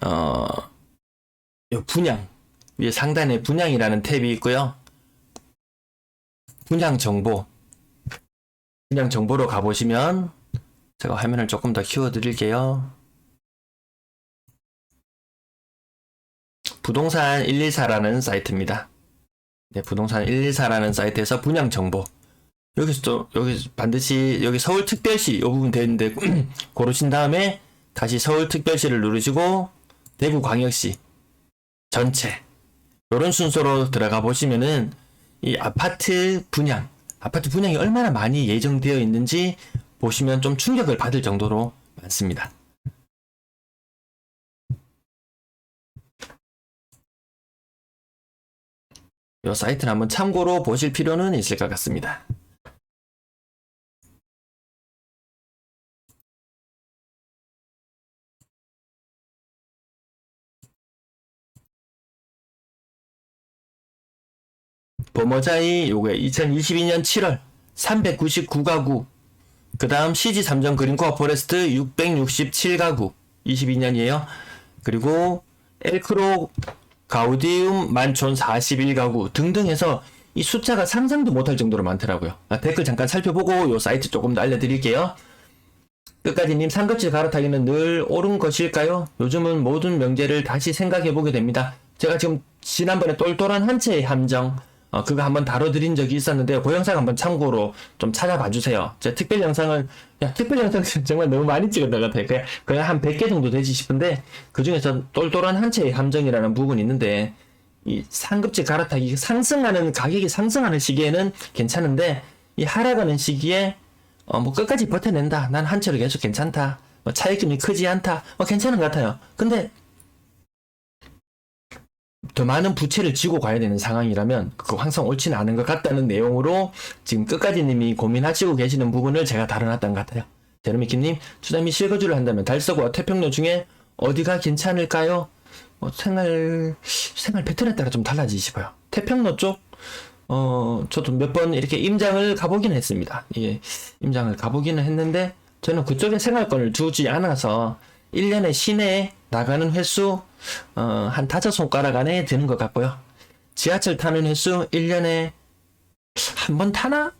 어, 요 분양, 위에 상단에 분양이라는 탭이 있고요. 분양 정보로 가보시면 제가 화면을 조금 더 키워드릴게요. 부동산 114라는 사이트입니다. 네, 부동산 114라는 사이트에서 분양 정보. 여기 반드시 여기 서울특별시 이 부분 되는데 고르신 다음에 다시 서울특별시를 누르시고 대구광역시 전체 이런 순서로 들어가 보시면은 이 아파트 분양이 얼마나 많이 예정되어 있는지 보시면 좀 충격을 받을 정도로 많습니다. 이 사이트를 한번 참고로 보실 필요는 있을 것 같습니다. 범어자이 요게 2022년 7월 399가구, 그 다음 CG 삼정 그린코어 포레스트 667가구 22년이에요. 그리고 엘크로 가우디움 만촌 41가구 등등 해서 이 숫자가 상상도 못할 정도로 많더라고요. 댓글 잠깐 살펴보고 요 사이트 조금 더 알려드릴게요. 끝까지님, 상급지 갈아타기는 늘 옳은 것일까요? 요즘은 모든 명제를 다시 생각해보게 됩니다. 제가 지금 지난번에 똘똘한 한 채의 함정 그거 한번 다뤄드린 적이 있었는데요. 그 영상 한번 참고로 좀 찾아봐 주세요. 제가 특별 영상 정말 너무 많이 찍었던 것 같아요. 그냥 한 100개 정도 되지 싶은데, 그 중에서 똘똘한 한 채의 함정이라는 부분이 있는데, 이 상급지 갈아타기 가격이 상승하는 시기에는 괜찮은데, 이 하락하는 시기에 뭐 끝까지 버텨낸다, 난 한 채로 계속 괜찮다, 뭐 차익금이 크지 않다, 괜찮은 것 같아요. 근데 더 많은 부채를 지고 가야 되는 상황이라면 그거 항상 옳지는 않은 것 같다는 내용으로 지금 끝까지 님이 고민하시고 계시는 부분을 제가 다뤄놨던 것 같아요. 제르미키님, 투자 및 실거주를 한다면 달서구와 태평로 중에 어디가 괜찮을까요? 생활 패턴에 따라 좀 달라지시고요. 태평로 쪽, 저도 몇 번 이렇게 임장을 가보기는 했습니다. 예, 임장을 가보기는 했는데, 저는 그쪽에 생활권을 두지 않아서 1년에 시내에 나가는 횟수 한 5손가락 안에 드는 것 같고요. 지하철 타는 횟수 1년에 한 번 타나?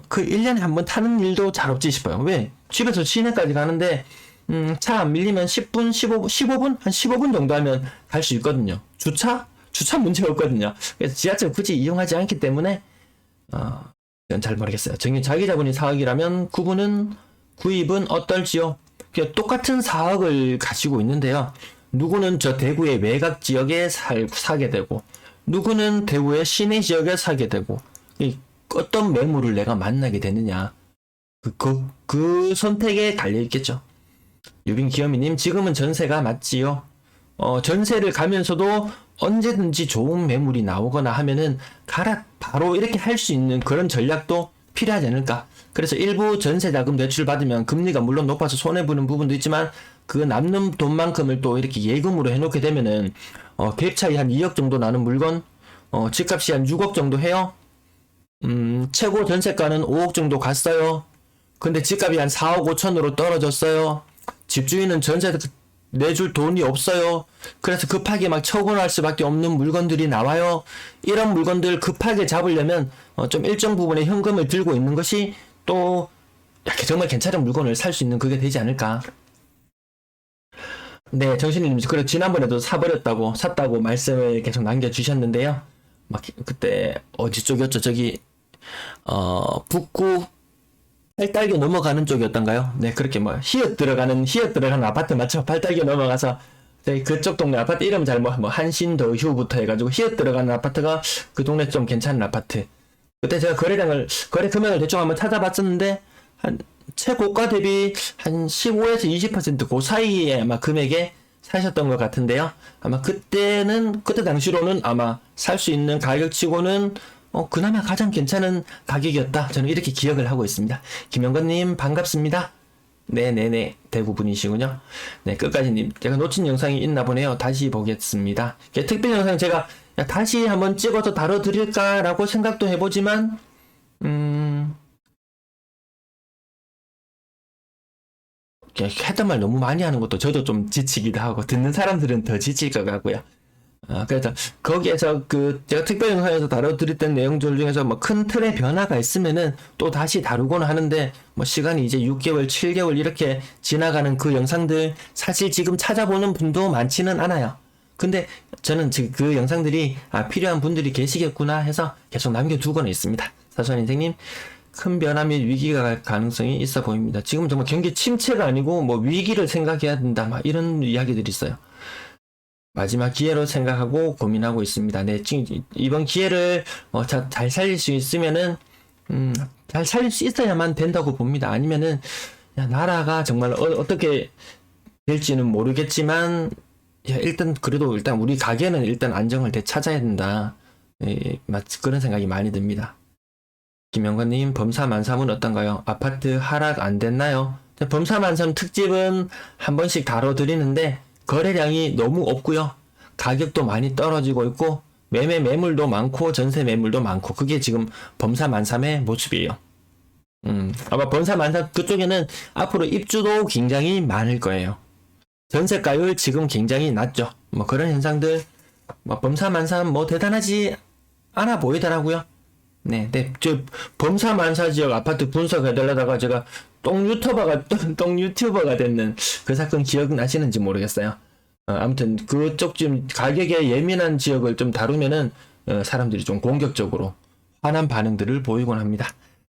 그 1년에 한 번 타는 일도 잘 없지 싶어요. 왜? 집에서 시내까지 가는데 차 안 밀리면 10분, 15분? 한 15분 정도 하면 갈 수 있거든요. 주차 문제가 없거든요. 그래서 지하철 굳이 이용하지 않기 때문에 이건 잘 모르겠어요. 정규 자기자본이 4억이라면 구입은 어떨지요? 똑같은 4억을 가지고 있는데요. 누구는 저 대구의 외곽 지역에 사게 되고, 누구는 대구의 시내 지역에 사게 되고, 어떤 매물을 내가 만나게 되느냐, 그 선택에 달려 있겠죠. 유빈기어미님, 지금은 전세가 맞지요? 전세를 가면서도 언제든지 좋은 매물이 나오거나 하면은 바로 이렇게 할 수 있는 그런 전략도 필요하지 않을까. 그래서 일부 전세자금 대출 받으면 금리가 물론 높아서 손해보는 부분도 있지만, 그 남는 돈만큼을 또 이렇게 예금으로 해놓게 되면은 갭 차이 한 2억 정도 나는 물건, 집값이 한 6억 정도 해요. 최고 전세가는 5억 정도 갔어요. 근데 집값이 한 4억 5천으로 떨어졌어요. 집주인은 전세 내줄 돈이 없어요. 그래서 급하게 막 처분할 수밖에 없는 물건들이 나와요. 이런 물건들 급하게 잡으려면 좀 일정 부분의 현금을 들고 있는 것이 또 이렇게 정말 괜찮은 물건을 살 수 있는 그게 되지 않을까. 네, 정신님, 그리고 지난번에도 샀다고 말씀을 계속 남겨주셨는데요. 막 그때 어디 쪽이었죠? 저기 북구 팔달겨 넘어가는 쪽이었던가요? 네, 그렇게 히읗 들어가는 아파트 맞죠? 팔달겨 넘어가서 그쪽 동네 아파트 이름 잘 한신더휴부터 해가지고 히읗 들어가는 아파트가 그 동네 좀 괜찮은 아파트. 그때 제가 거래 금액을 대충 한번 찾아봤었는데, 한 최고가 대비 한 15에서 20% 그 사이에 아마 금액에 사셨던 것 같은데요. 아마 그때 당시로는 아마 살 수 있는 가격치고는 그나마 가장 괜찮은 가격이었다. 저는 이렇게 기억을 하고 있습니다. 김영건님, 반갑습니다. 네네네, 대구 분이시군요. 네, 끝까지님, 제가 놓친 영상이 있나 보네요. 다시 보겠습니다. 특별 영상 제가 다시 한번 찍어서 다뤄드릴까라고 생각도 해보지만, 했던 말 너무 많이 하는 것도 저도 좀 지치기도 하고 듣는 사람들은 더 지칠 것 같고요. 그래서 거기에서 제가 특별 영상에서 다뤄드렸던 내용들 중에서 뭐 큰 틀의 변화가 있으면은 또 다시 다루고는 하는데, 뭐 시간이 이제 6개월, 7개월 이렇게 지나가는 그 영상들 사실 지금 찾아보는 분도 많지는 않아요. 근데 저는 지금 그 영상들이 필요한 분들이 계시겠구나 해서 계속 남겨두고는 있습니다. 사소한 인생님, 큰 변화 및 위기가 갈 가능성이 있어 보입니다. 지금 정말 경기 침체가 아니고 뭐 위기를 생각해야 된다, 막 이런 이야기들이 있어요. 마지막 기회로 생각하고 고민하고 있습니다. 네, 이번 기회를 잘 살릴 수 있으면은 잘 살릴 수 있어야만 된다고 봅니다. 아니면은 나라가 정말 어떻게 될지는 모르겠지만 일단 우리 가게는 일단 안정을 되찾아야 된다. 예, 그런 생각이 많이 듭니다. 김영관님, 범사만삼은 어떤가요? 아파트 하락 안 됐나요? 범사만삼 특집은 한 번씩 다뤄드리는데 거래량이 너무 없고요. 가격도 많이 떨어지고 있고 매물도 많고 전세 매물도 많고, 그게 지금 범사만삼의 모습이에요. 아마 범사만삼 그쪽에는 앞으로 입주도 굉장히 많을 거예요. 전세가율 지금 굉장히 낮죠. 뭐 그런 현상들, 뭐 범사만삼 뭐 대단하지 않아 보이더라고요. 네, 저 범사만사 지역 아파트 분석해달라다가 제가 똥 유튜버가 됐는 그 사건 기억나시는지 모르겠어요. 아무튼 그쪽 좀 가격에 예민한 지역을 좀 다루면은 사람들이 좀 공격적으로 화난 반응들을 보이곤 합니다.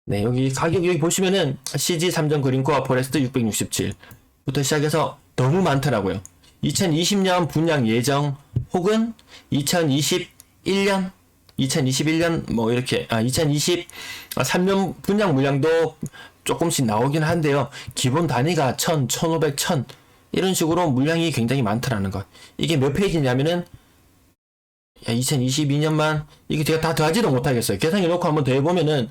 네, 여기 가격 여기 보시면은 CG 3점 그린코어 포레스트 667부터 시작해서 너무 많더라고요. 2020년 분양 예정 혹은 2021년 뭐 이렇게 2023년 분양 물량도 조금씩 나오긴 한데요. 기본 단위가 1000, 1500, 1000 이런 식으로 물량이 굉장히 많더라는 것. 이게 몇 페이지냐면은 2022년만 이게 제가 다 더하지도 못하겠어요. 계산해놓고 한번 더 해보면은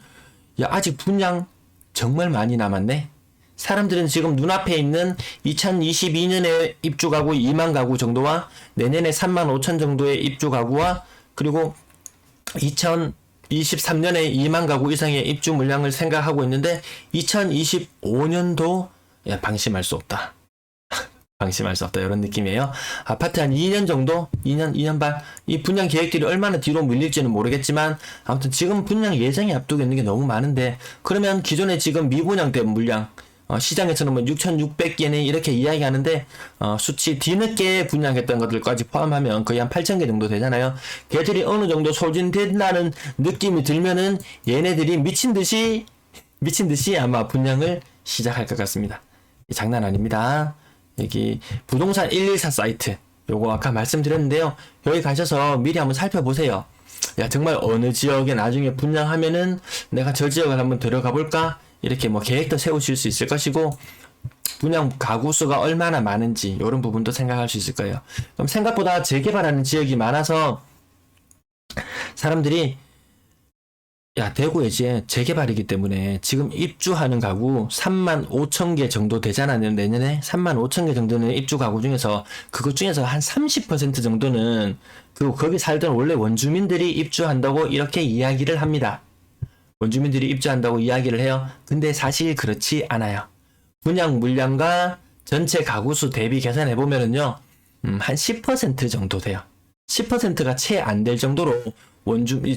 아직 분량 정말 많이 남았네. 사람들은 지금 눈앞에 있는 2022년에 입주 가구 2만 가구 정도와 내년에 3만 5천 정도의 입주 가구와 그리고 2023년에 2만 가구 이상의 입주 물량을 생각하고 있는데 2025년도 방심할 수 없다. 방심할 수 없다, 이런 느낌이에요. 아파트 한 2년 정도, 2년 반, 이 분양 계획들이 얼마나 뒤로 밀릴지는 모르겠지만 아무튼 지금 분양 예정이 앞두고 있는 게 너무 많은데, 그러면 기존에 지금 미분양된 물량 시장에서는 뭐 6,600개네 이렇게 이야기하는데 수치 뒤늦게 분양했던 것들까지 포함하면 거의 한 8,000개 정도 되잖아요. 걔들이 어느 정도 소진된다는 느낌이 들면은 얘네들이 미친 듯이 아마 분양을 시작할 것 같습니다. 장난 아닙니다. 여기 부동산 114 사이트, 요거 아까 말씀드렸는데요. 여기 가셔서 미리 한번 살펴보세요. 정말 어느 지역에 나중에 분양하면은 내가 저 지역을 한번 들어가 볼까? 이렇게 뭐 계획도 세우실 수 있을 것이고, 분양 가구 수가 얼마나 많은지 이런 부분도 생각할 수 있을 거예요. 그럼 생각보다 재개발하는 지역이 많아서 사람들이 대구에 이제 재개발이기 때문에 지금 입주하는 가구 3만 5천 개 정도 되잖아요. 내년에 3만 5천 개 정도는 입주 가구 중에서 그것 중에서 한 30% 정도는 거기 살던 원래 원주민들이 입주한다고 이렇게 이야기를 합니다. 원주민들이 입주한다고 이야기를 해요. 근데 사실 그렇지 않아요. 분양 물량과 전체 가구 수 대비 계산해 보면은요, 한 10% 정도 돼요. 10%가 채 안 될 정도로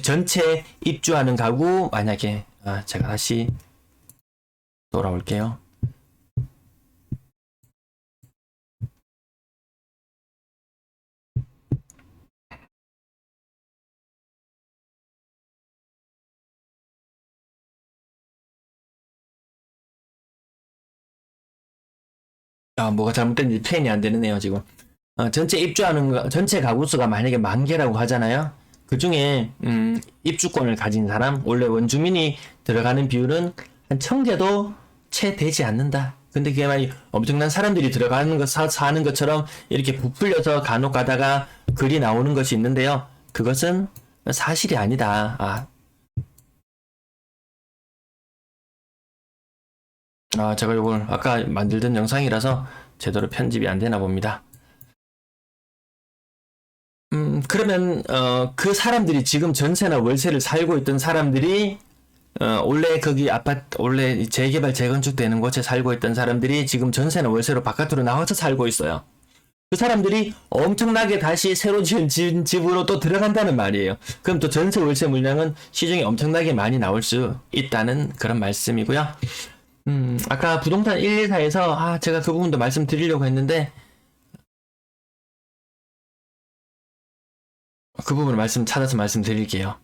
전체 입주하는 가구, 만약에 제가 다시 돌아올게요. 뭐가 잘못됐는지 표현이 안 되네요, 지금. 전체 가구 수가 만약에 10,000개라고 하잖아요. 그 중에 입주권을 가진 사람, 원래 원주민이 들어가는 비율은 한 1,000개도 채 되지 않는다. 근데 그게 만약 엄청난 사람들이 들어가는 거 사는 것처럼 이렇게 부풀려서 간혹 가다가 글이 나오는 것이 있는데요. 그것은 사실이 아니다. 제가 이걸 아까 만들던 영상이라서 제대로 편집이 안 되나 봅니다. 그러면 그 사람들이 지금 전세나 월세를 살고 있던 사람들이 원래 거기 아파트, 원래 재개발, 재건축되는 곳에 살고 있던 사람들이 지금 전세나 월세로 바깥으로 나와서 살고 있어요. 그 사람들이 엄청나게 다시 새로 지은 집으로 또 들어간다는 말이에요. 그럼 또 전세 월세 물량은 시중에 엄청나게 많이 나올 수 있다는 그런 말씀이고요. 아까 부동산 124에서 제가 그 부분도 말씀드리려고 했는데 그 부분을 찾아서 말씀드릴게요.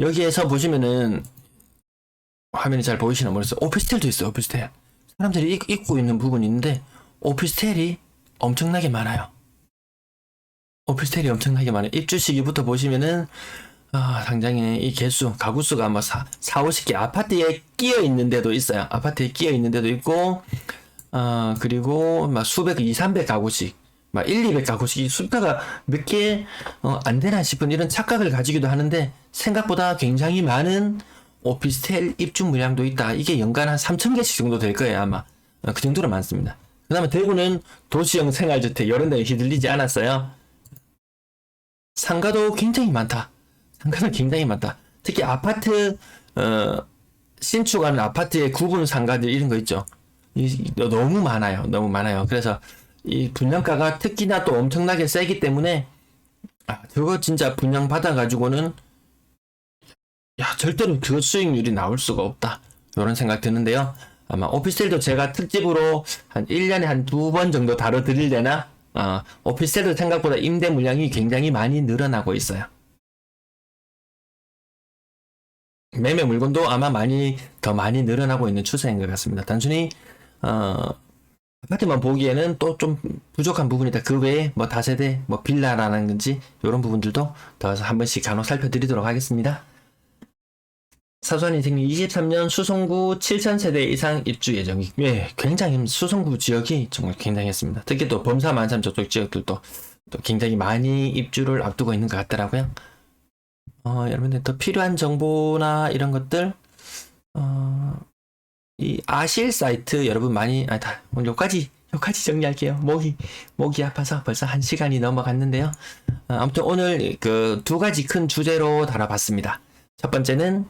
여기에서 보시면은 화면이 잘 보이시나 모르겠어요. 오피스텔도 있어요. 오피스텔. 사람들이 입고 있는 부분이 있는데 오피스텔이 엄청나게 많아요. 오피스텔이 엄청나게 많아요. 입주 시기부터 보시면은 당장에 이 개수, 가구 수가 뭐 50개 아파트에 끼어 있는 데도 있어요. 아파트에 끼어 있는 데도 있고 그리고 막 수백, 2, 300 가구씩 막 1, 200 가구씩 숫자가 몇 개 안 되나 싶은 이런 착각을 가지기도 하는데 생각보다 굉장히 많은 오피스텔 입주 물량도 있다. 이게 연간 한 3,000개씩 정도 될 거예요, 아마. 그 정도로 많습니다. 그 다음에 대구는 도시형 생활주택 이런 데에 휘둘리지 않았어요. 상가도 굉장히 많다. 상가는 굉장히 많다. 특히 아파트 신축하는 아파트의 구분 상가들 이런 거 있죠. 너무 많아요. 너무 많아요. 그래서 이 분양가가 특히나 또 엄청나게 세기 때문에 저거 진짜 분양 받아가지고는 절대로 그 수익률이 나올 수가 없다. 이런 생각 드는데요. 아마 오피스텔도 제가 특집으로 한 1년에 한 2번 정도 다뤄드리려나 오피스텔도 생각보다 임대 물량이 굉장히 많이 늘어나고 있어요. 매매 물건도 아마 더 많이 늘어나고 있는 추세인 것 같습니다. 단순히 아파트만 보기에는 또 좀 부족한 부분이다. 그 외에 뭐 다세대, 뭐 빌라라는 건지 이런 부분들도 더 한 번씩 간혹 살펴드리도록 하겠습니다. 사소한 인생님 23년 수성구 7,000세대 이상 입주 예정이 굉장히 수성구 지역이 정말 굉장했습니다. 특히 또 범사 만삼 저쪽 지역들도 또 굉장히 많이 입주를 앞두고 있는 것 같더라고요. 여러분들 더 필요한 정보나 이런 것들 이 아실 사이트 여러분 많이 오늘 여기까지 정리할게요. 목이 아파서 벌써 1시간이 넘어갔는데요. 아무튼 오늘 그 2가지 큰 주제로 다뤄봤습니다. 첫 번째는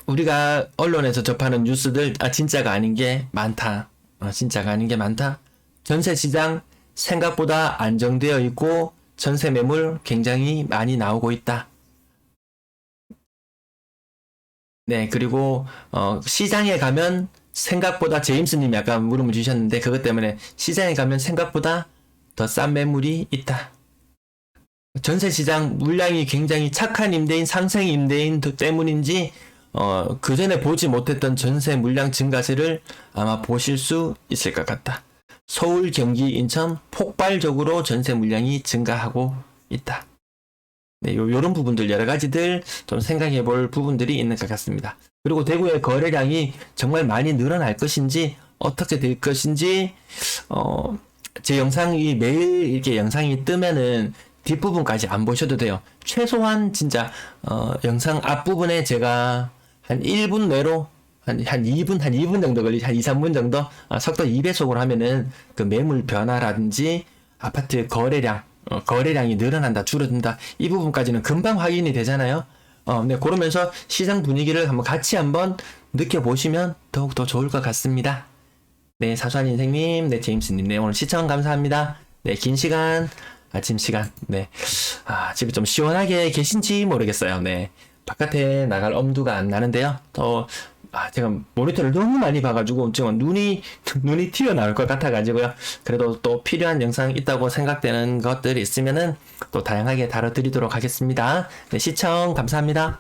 우리가 언론에서 접하는 뉴스들 진짜가 아닌 게 많다. 진짜가 아닌 게 많다. 전세 시장 생각보다 안정되어 있고 전세 매물 굉장히 많이 나오고 있다. 네, 그리고 시장에 가면 생각보다 제임스님이 아까 물음을 주셨는데 그것 때문에 시장에 가면 생각보다 더 싼 매물이 있다. 전세 시장 물량이 굉장히 착한 임대인, 상생 임대인 때문인지 그 전에 보지 못했던 전세 물량 증가세를 아마 보실 수 있을 것 같다. 서울, 경기, 인천 폭발적으로 전세 물량이 증가하고 있다. 네, 요런 부분들 여러 가지들 좀 생각해 볼 부분들이 있는 것 같습니다. 그리고 대구의 거래량이 정말 많이 늘어날 것인지 어떻게 될 것인지 제 영상이 매일 이렇게 영상이 뜨면은 뒷부분까지 안 보셔도 돼요. 최소한 진짜 영상 앞부분에 제가 한 1분 내로 한 2분 정도 걸리지, 한 2, 3분 정도 속도 2배속으로 하면은 그 매물 변화라든지 아파트 거래량이 늘어난다, 줄어든다, 이 부분까지는 금방 확인이 되잖아요. 네, 그러면서 시장 분위기를 한번 느껴보시면 더욱더 좋을 것 같습니다. 네, 사소한 인생님, 네, 제임스님, 네, 오늘 시청 감사합니다. 네, 긴 시간, 아침 시간, 네, 집에 좀 시원하게 계신지 모르겠어요. 네, 바깥에 나갈 엄두가 안 나는데요. 제가 모니터를 너무 많이 봐가지고 지금 눈이 튀어나올 것 같아가지고요. 그래도 또 필요한 영상 있다고 생각되는 것들이 있으면은 또 다양하게 다뤄드리도록 하겠습니다. 네, 시청 감사합니다.